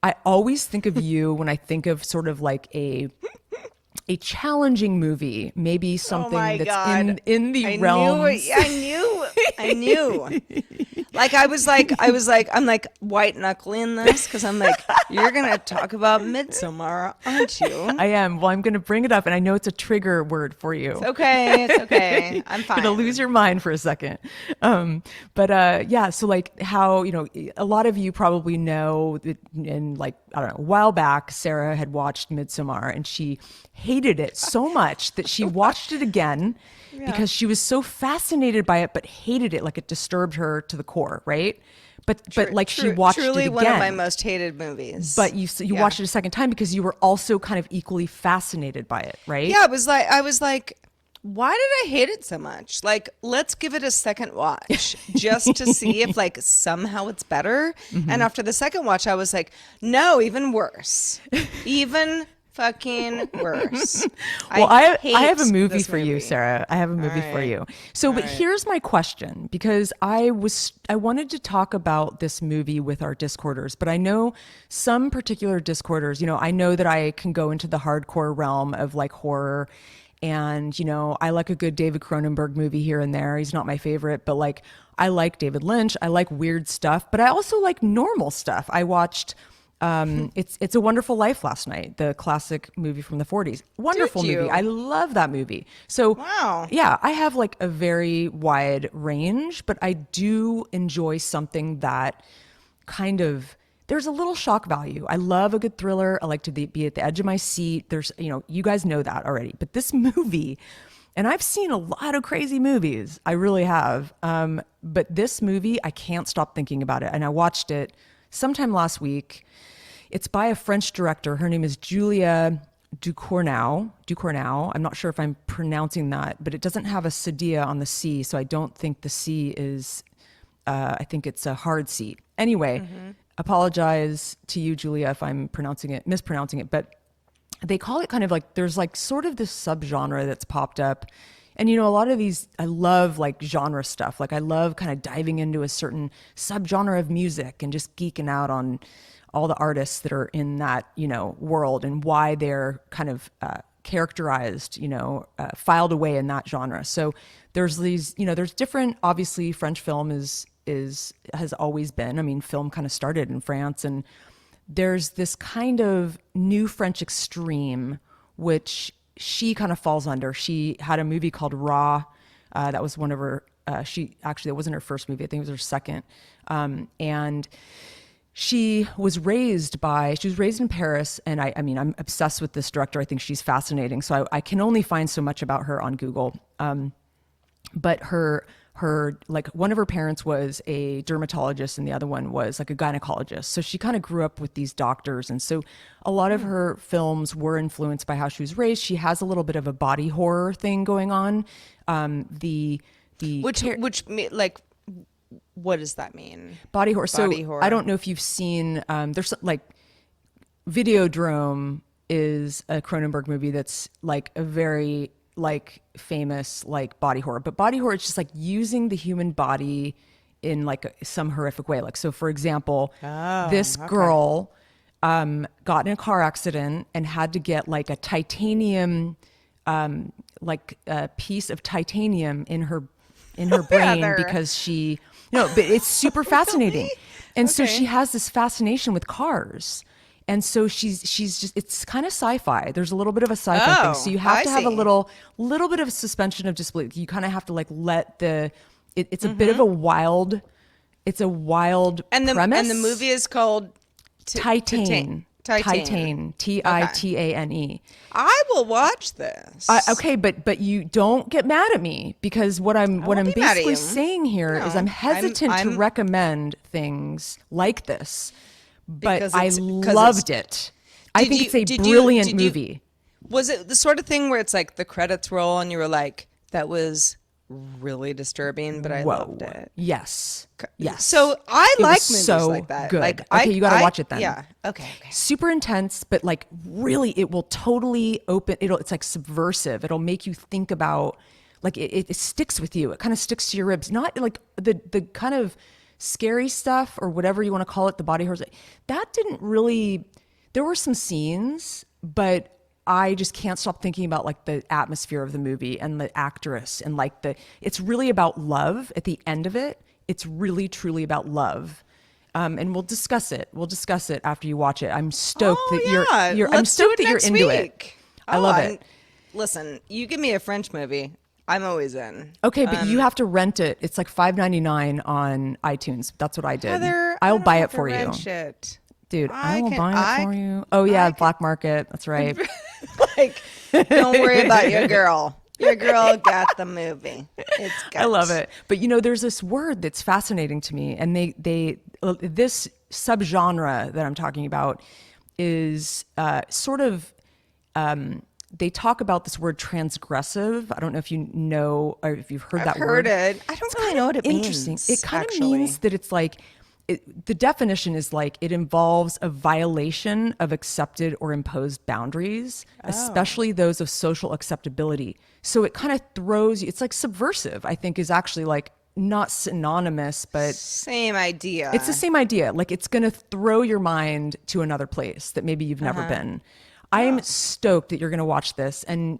I always think of you when I think of sort of like a challenging movie, maybe something that's in the realm. I knew. Like I'm like white knuckling this because I'm like, you're gonna talk about Midsommar, aren't you? I am. Well, I'm going to bring it up, and I know it's a trigger word for you. It's okay. It's okay. I'm fine. Gonna lose your mind for a second. But yeah, so like how, a lot of you probably know that in like, I don't know, a while back, Sarah had watched Midsommar and she hated it so much that she watched it again because she was so fascinated by it, but hated it. Like it disturbed her to the core, right? But like she watched it again. Truly one of my most hated movies. But you watched it a second time because you were also kind of equally fascinated by it, right? Yeah, I was like, why did I hate it so much? Like, let's give it a second watch just to see if like somehow it's better. And after the second watch, I was like, no, even worse. Even fucking worse. Well, I have a movie for you, Sarah. I have a movie for you. So, but here's my question, because I wanted to talk about this movie with our Discorders, but I know some particular Discorders, I know that I can go into the hardcore realm of like horror. And, I like a good David Cronenberg movie here and there. He's not my favorite, but like, I like David Lynch. I like weird stuff, but I also like normal stuff. I watched It's a Wonderful Life last night, the classic movie from the 40s. Wonderful movie. I love that movie. So, wow. Yeah, I have like a very wide range, but I do enjoy something that kind of, there's a little shock value. I love a good thriller. I like to be at the edge of my seat. There's, you guys know that already. But this movie, and I've seen a lot of crazy movies. I really have. But this movie, I can't stop thinking about it. And I watched it sometime last week. It's by a French director. Her name is Julia Ducournau. I'm not sure if I'm pronouncing that, but it doesn't have a Sadia on the C, so I don't think the C is, I think it's a hard C. Anyway, apologize to you, Julia, if I'm mispronouncing it, but they call it kind of like, there's like sort of this subgenre that's popped up. And, a lot of these, I love like genre stuff. Like I love kind of diving into a certain subgenre of music and just geeking out on all the artists that are in that, world and why they're kind of characterized, filed away in that genre. So there's these, there's different, obviously French film has always been, I mean, film kind of started in France, and there's this kind of new French extreme, which she kind of falls under. She had a movie called Raw. That was one of her, it wasn't her first movie. I think it was her second. And she was raised in Paris. And I mean, I'm obsessed with this director. I think she's fascinating. So I can only find so much about her on Google. But her like one of her parents was a dermatologist and the other one was like a gynecologist. So she kind of grew up with these doctors. And so a lot of her films were influenced by how she was raised. She has a little bit of a body horror thing going on. Like, what does that mean? Body horror. I don't know if you've seen, there's like Videodrome is a Cronenberg movie that's like a very like famous like body horror, but body horror is just like using the human body in like some horrific way. Like, so for example, this girl got in a car accident and had to get like a titanium, like a piece of titanium in her brain because she, but it's super fascinating. And so she has this fascination with cars. And so she's just, it's kind of sci-fi. There's a little bit of a sci-fi thing. So you have to have a little bit of a suspension of disbelief. You kind of have to like let it's a bit of a wild, premise. And the movie is called Titane. Titane. Titane. I will watch this. Okay, but you don't get mad at me, because what I'm basically saying here is I'm hesitant to recommend things like this. But I loved it. I think it's a brilliant movie. Was it the sort of thing where it's like the credits roll and you were like, that was really disturbing, but I loved it? Yes. Yes. So I like movies like that. Good. Like, okay, you got to watch it then. Yeah. Okay. Super intense, but like really it will totally it's like subversive. It'll make you think about, like it sticks with you. It kind of sticks to your ribs. Not like the kind of scary stuff or whatever you want to call it, the body horror, that didn't really, there were some scenes, but I just can't stop thinking about like the atmosphere of the movie and the actress and like it's really about love at the end of it. it's really truly about love. And we'll discuss it. We'll discuss it after you watch it. I'm stoked I'm stoked that you're into it. I love it. Listen, you give me a French movie, I'm always in. Okay, but you have to rent it. It's like $5.99 on iTunes. That's what I did. Heather, I'll buy it to for you. rent shit. Dude, I will buy it for you. Oh yeah, black market. That's right. Like, don't worry about your girl. Your girl got the movie. It's good. I love it. But there's this word that's fascinating to me, and this subgenre that I'm talking about is sort of they talk about this word transgressive. I don't know if you know or if you've heard that word. I've heard it. I don't really know what it means. Interesting. It kind of means that it's like the definition is like it involves a violation of accepted or imposed boundaries, especially those of social acceptability. So it kind of throws you, it's like subversive, I think is actually like not synonymous, but same idea. It's the same idea. Like it's going to throw your mind to another place that maybe you've never been. I am stoked that you're going to watch this. And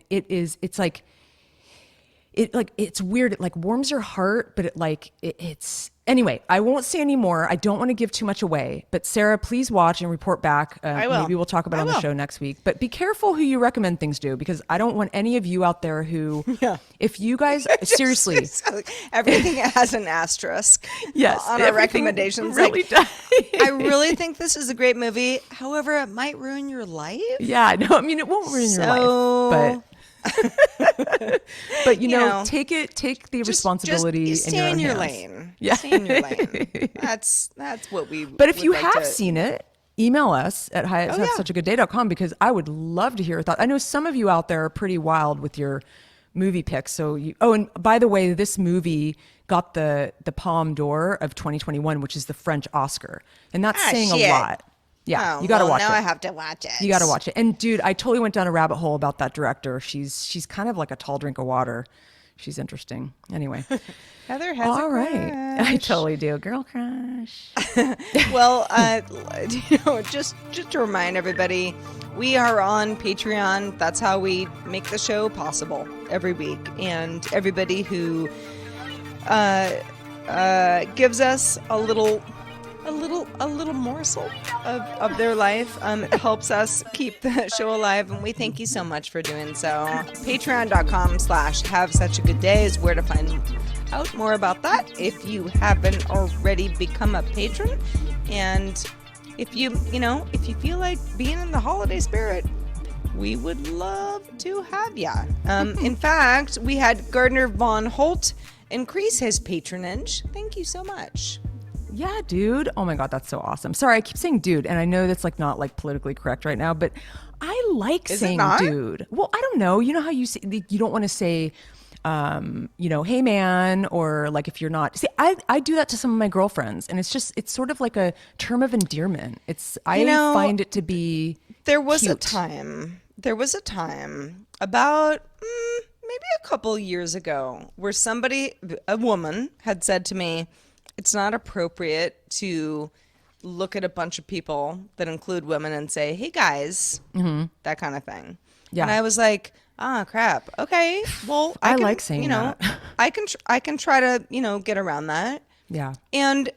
it's weird. It like warms your heart, but it's anyway, I won't say any more. I don't want to give too much away, but Sarah, please watch and report back. I will. Maybe we'll talk about it on the show next week, but be careful who you recommend things to, because I don't want any of you out there who, if you guys seriously, everything has an asterisk. Yes. On our recommendations. Really does. I really think this is a great movie. However, it might ruin your life. Yeah, no, I mean, it won't ruin your life, but take the responsibility just in your stay own in your hands. lane. Yeah. Stay in your lane. That's what we. But if would you like have to- seen it, email us at hi@suchagoodday.com, because I would love to hear your thoughts. I know some of you out there are pretty wild with your movie picks. So and by the way, this movie got the Palme d'Or of 2021, which is the French Oscar, and that's saying shit. a lot. Yeah, Oh, you got to watch now it. I have to watch it. You got to watch it. And dude, I totally went down a rabbit hole about that director. She's kind of like a tall drink of water. She's interesting. Anyway. Heather has All a right. crush. I totally do. Girl crush. Well, just to remind everybody, we are on Patreon. That's how we make the show possible every week. And everybody who gives us a little morsel of their life helps us keep the show alive, and we thank you so much for doing so. Patreon.com/have such a good day is where to find out more about that if you haven't already become a patron. And if you feel like being in the holiday spirit, we would love to have ya. In fact, we had Gardner Von Holt increase his patronage. Thank you so much. Yeah, dude. Oh my God, that's so awesome. Sorry, I keep saying dude, and I know that's like not like politically correct right now, but I like saying dude. Well, I don't know. You know how you say, you don't want to say, hey man, or like if you're not. See, I do that to some of my girlfriends, and it's sort of like a term of endearment. I find it to be. There was cute. There was a time about maybe a couple years ago where a woman had said to me, it's not appropriate to look at a bunch of people that include women and say, hey guys, that kind of thing. Yeah. And I was like, crap. Okay. Well, I can, like saying that. I can try to, get around that. Yeah. And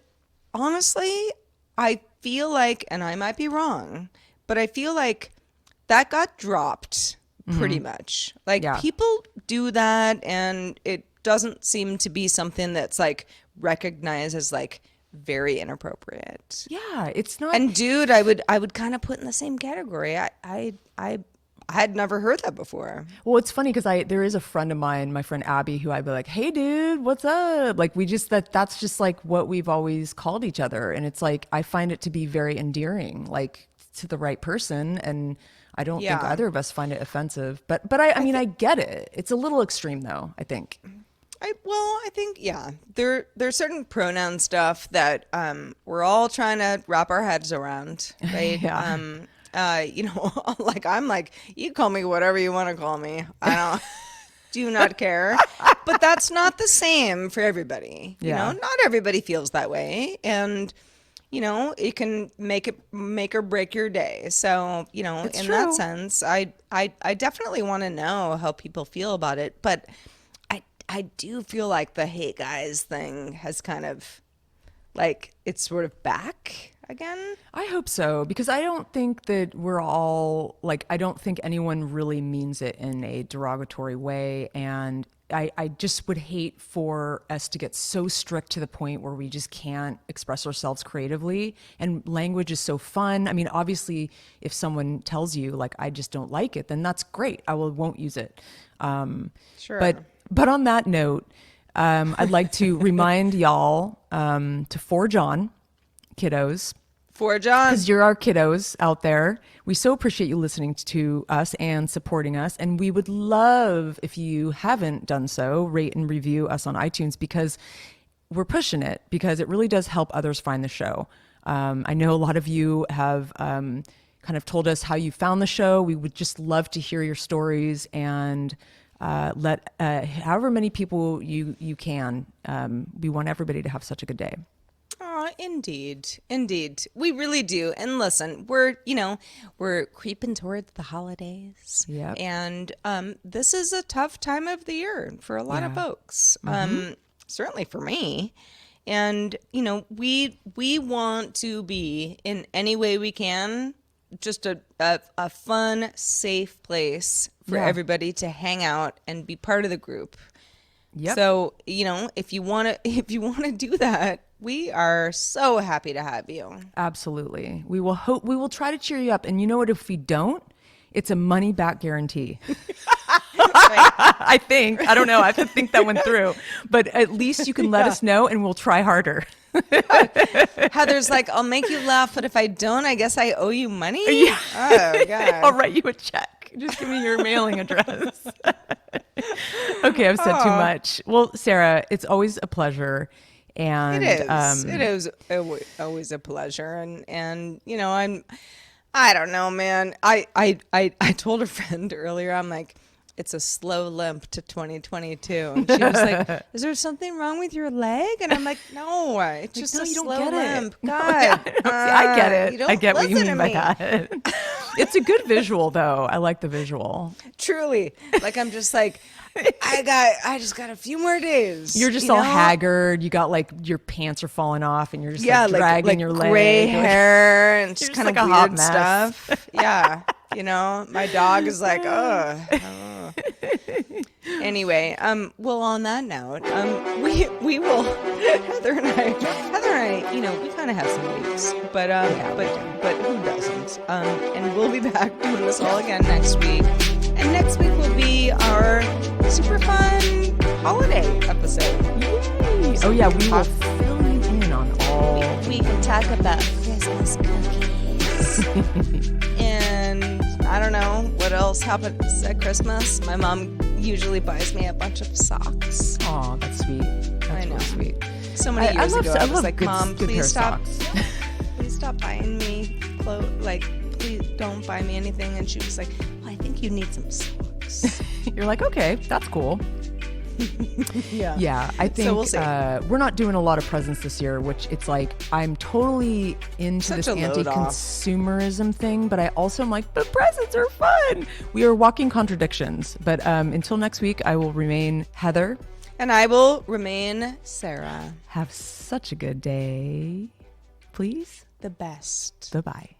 honestly, I feel like, and I might be wrong, but I feel like that got dropped pretty much. Like people do that, and it doesn't seem to be something that's like recognized as like very inappropriate. Yeah, it's not. And dude, I would kind of put in the same category. I had never heard that before. Well, it's funny because there is a friend of mine, my friend Abby, who I'd be like, hey dude, what's up? Like that's just like what we've always called each other. And it's like, I find it to be very endearing, like to the right person. And I don't think either of us find it offensive, but I mean, I get it. It's a little extreme though, I think. I think, there's certain pronoun stuff that we're all trying to wrap our heads around, right? Like I'm like, you call me whatever you want to call me. I do not care. But that's not the same for everybody. You know, not everybody feels that way. And, it can make or break your day. So, It's in true. that sense, I definitely want to know how people feel about it. But I do feel like the "Hey guys" thing has kind of like it's sort of back again. I hope so, because I don't think that we're all like, I don't think anyone really means it in a derogatory way. And I just would hate for us to get so strict to the point where we just can't express ourselves creatively. And language is so fun. I mean, obviously, if someone tells you, like, I just don't like it, then that's great. Won't use it. Sure. But on that note, I'd like to remind y'all to forge on, kiddos. Forge on. Because you're our kiddos out there. We so appreciate you listening to us and supporting us. And we would love, if you haven't done so, rate and review us on iTunes, because we're pushing it, because it really does help others find the show. I know a lot of you have kind of told us how you found the show. We would just love to hear your stories, and let however many people you can. We want everybody to have such a good day. Oh, indeed. Indeed. We really do. And listen, we're creeping towards the holidays. Yep. And this is a tough time of the year for a lot of folks. Certainly for me. And, we want to be, in any way we can, just a fun, safe place for everybody to hang out and be part of the group. Yep. So, if you want to do that, we are so happy to have you. Absolutely. We will try to cheer you up. And you know what? If we don't, it's a money back guarantee. I think. I don't know. I have to think that one through. But at least you can let us know, and we'll try harder. Heather's like, I'll make you laugh, but if I don't, I guess I owe you money? Yeah. Oh, God. I'll write you a check. Just give me your mailing address. Okay, I've said too much. Well, Sarah, it's always a pleasure. And it is always a pleasure. And I don't know, man. I told a friend earlier, I'm like, it's a slow limp to 2022. And she was like, is there something wrong with your leg? And I'm like, no, it's just a slow limp. God. I get it. I get what you mean by me. that. It's a good visual, though. I like the visual. Truly. Like, I'm just like, I just got a few more days. You're just all haggard. You got like your pants are falling off, and you're just like dragging like your leg. Gray hair and just kind like of a hot weird mess. stuff. Yeah. My dog is like, oh. Anyway, well, on that note, we will, Heather and I, we kind of have some weeks, but who doesn't? And we'll be back doing this all again next week. And next week will be our super fun holiday episode. Yay. Oh yeah, we will fill you in on all. We can talk about Christmas cookies. And I don't know what else happens at Christmas. My mom usually buys me a bunch of socks. Oh, that's sweet. That's I know. really sweet. So many years ago, I was like, good, Mom, good please stop. socks. Please stop buying me clothes. Like, please don't buy me anything. And she was like, well, I think you need some socks. You're like, okay, that's cool. Yeah, I think So we'll see. We're not doing a lot of presents this year, which it's like I'm totally into Such this a load off. anti-consumerism thing, but I also am like, but presents are fun. We are walking contradictions. But until next week, I will remain Heather. And I will remain Sarah. Have such a good day. Please. The best. Bye-bye.